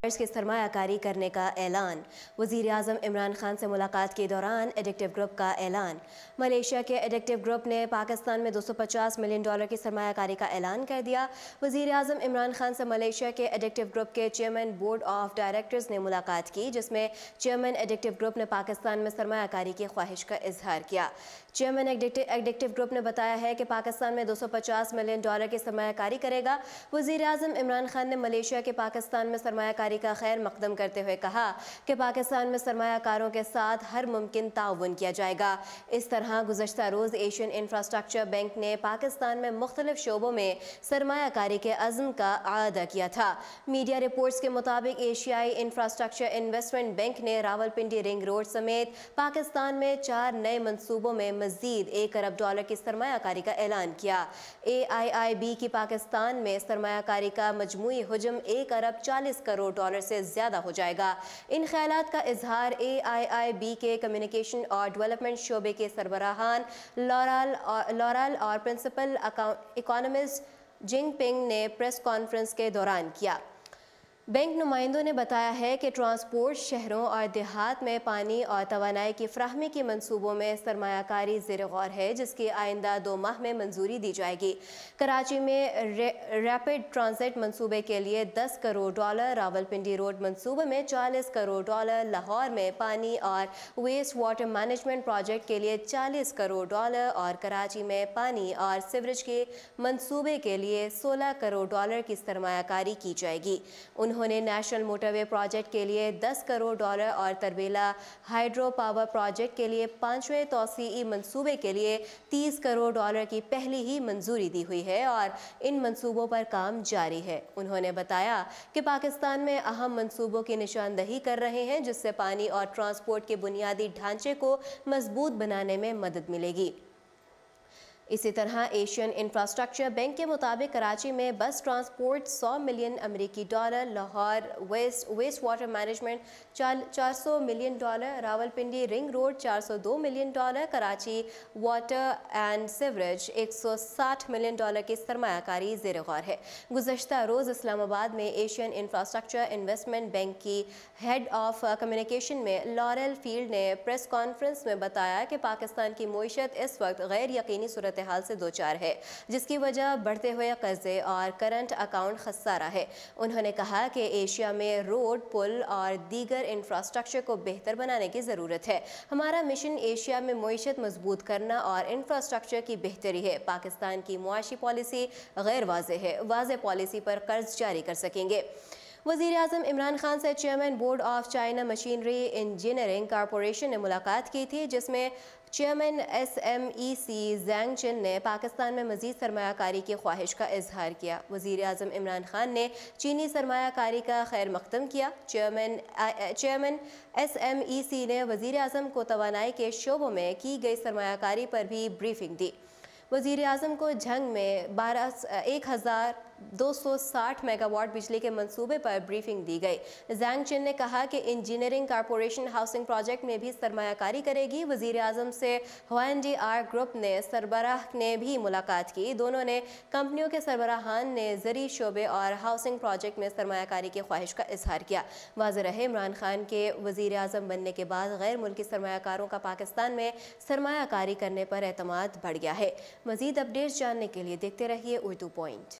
की सरमाया कारी करने का ऐलान। वज़ीर आज़म इमरान खान से मुलाकात के दौरान एडिक्टिव ग्रुप का ऐलान। मलेशिया के एडिक्टिव ग्रुप ने पाकिस्तान में $250 मिलियन की सरमाया कारी का ऐलान कर दिया। वज़ीर आज़म इमरान खान से मलेशिया के एडिक्टिव ग्रुप के चेयरमैन बोर्ड ऑफ डायरेक्टर्स ने मुलाकात की, जिसमें चेयरमैन एडिक्टिव ग्रुप ने पाकिस्तान में सरमाया कारी की ख्वाहिश का इजहार किया। चेयरमैन एडिक्टिव ग्रुप ने बताया है कि पाकिस्तान में $250 मिलियन की सरमाया कारी करेगा। वज़ीर आज़म इमरान खान ने मलेशिया के पाकिस्तान में सरमाया कारी का खैर मकदम करते हुए कहा कि पाकिस्तान में सरमायाकारों के साथ हर मुमकिन ताउन किया जाएगा। इस तरह गुज़श्ता रोज़ एशियन इंफ्रास्ट्रक्चर बैंक ने पाकिस्तान में मुख्तलिफ शोबों में सरमायाकारी के अज़्म का आदा किया था। मीडिया रिपोर्ट्स के मुताबिक एशियाई इंफ्रास्ट्रक्चर इन्वेस्टमेंट बैंक ने रावलपिंडी रिंग रोड समेत पाकिस्तान में 4 नए मनसूबों में मज़ीद $1 अरब की सरमायाकारी का ऐलान किया। AIIB की पाकिस्तान में सरमायाकारी का मजमूई हुजम $1 अरब 40 करोड़ से ज़्यादा हो जाएगा। इन ख्यालात का इजहार AIIB के कम्युनिकेशन और डेवलपमेंट शोबे के सरबराहान लॉरल और प्रिंसिपल इकोनॉमिस्ट जिंगपिंग ने प्रेस कॉन्फ्रेंस के दौरान किया। बैंक नुमाइंदों ने बताया है कि ट्रांसपोर्ट, शहरों और देहात में पानी और तवानाई की फ्राहमी के मंसूबों में सरमायाकारी ज़ेर गौर है, जिसकी आइंदा 2 माह में मंजूरी दी जाएगी। कराची में रैपिड ट्रांजिट मंसूबे के लिए $10 करोड़, रावलपिंडी रोड मंसूबे में $40 करोड़, लाहौर में पानी और वेस्ट वाटर मैनेजमेंट प्रोजेक्ट के लिए $40 करोड़ और कराची में पानी और सीवरेज के मंसूबे के लिए $16 करोड़ की सरमायाकारी की जाएगी। उन्होंने नेशनल मोटरवे प्रोजेक्ट के लिए $10 करोड़ और तरबेला हाइड्रो पावर प्रोजेक्ट के लिए 5वें तौसीई मंसूबे के लिए $30 करोड़ की पहली ही मंजूरी दी हुई है और इन मंसूबों पर काम जारी है। उन्होंने बताया कि पाकिस्तान में अहम मंसूबों की निशानदही कर रहे हैं, जिससे पानी और ट्रांसपोर्ट के बुनियादी ढांचे को मजबूत बनाने में मदद मिलेगी। इसी तरह एशियन इंफ्रास्ट्रक्चर बैंक के मुताबिक कराची में बस ट्रांसपोर्ट $100 मिलियन अमेरिकी, Lahore waste water management $400 million, Rawalpindi ring road $402 million, Karachi water and sewerage $160 million की सरमायाकारी ज़ेर गौर है। गुज़श्ता रोज़ इस्लामाबाद में एशियन इंफ्रास्ट्रक्चर इन्वेस्टमेंट बैंक की हेड ऑफ कम्युनिकेशन में लॉरेल फील्ड ने प्रेस कॉन्फ्रेंस में बताया कि पाकिस्तान की मईशत इस वक्त गैर यकीनी सूरत हाल से दो चार है, जिसकी वजह बढ़ते हुए कर्जे और करंट अकाउंट खसारा है। उन्होंने कहा कि एशिया में रोड, पुल और दीगर इंफ्रास्ट्रक्चर को बेहतर बनाने की ज़रूरत है। हमारा मिशन एशिया में मईशत मजबूत करना और इंफ्रास्ट्रक्चर की बेहतरी है। पाकिस्तान की मुआशी पॉलिसी गैर वाज़ेह है, वाज़ेह पॉलिसी पर कर्ज जारी कर सकेंगे। वज़ीर आज़म इमरान खान से chairman board of China machinery engineering corporation ने मुलाकात की थी, जिसमें चेयरमैन SMEC ज़ैंग चिन ने पाकिस्तान में मज़ीद सरमायाकारी की ख्वाहिश का इजहार किया। वज़ीर आज़म इमरान खान ने चीनी सरमायाकारी का खैर मकदम किया। चेयरमैन SMEC ने वज़ीर आज़म को तवानाई के शोबों में की गई सरमायाकारी पर भी ब्रीफिंग दी। वज़ीर आज़म को झंग में 1260 मेगावाट बिजली के मंसूबे पर ब्रीफिंग दी गई। ज़ैंग चिन ने कहा कि इंजीनियरिंग कॉरपोरेशन हाउसिंग प्रोजेक्ट में भी सरमायाकारी करेगी। वज़ीर आज़म से HNDR ग्रुप ने सरबराह ने भी मुलाकात की। दोनों ने कंपनियों के सरबराहान ने ज़री शोबे और हाउसिंग प्रोजेक्ट में सरमायाकारी की ख्वाहिश का इजहार किया। वाज़ेह रहे, इमरान खान के वज़ीर आज़म बनने के बाद गैर मुल्की सरमायाकारों का पाकिस्तान में सरमायाकारी करने पर एतमाद बढ़ गया है। मज़ीद अपडेट्स जानने के लिए देखते रहिए उर्दू पॉइंट।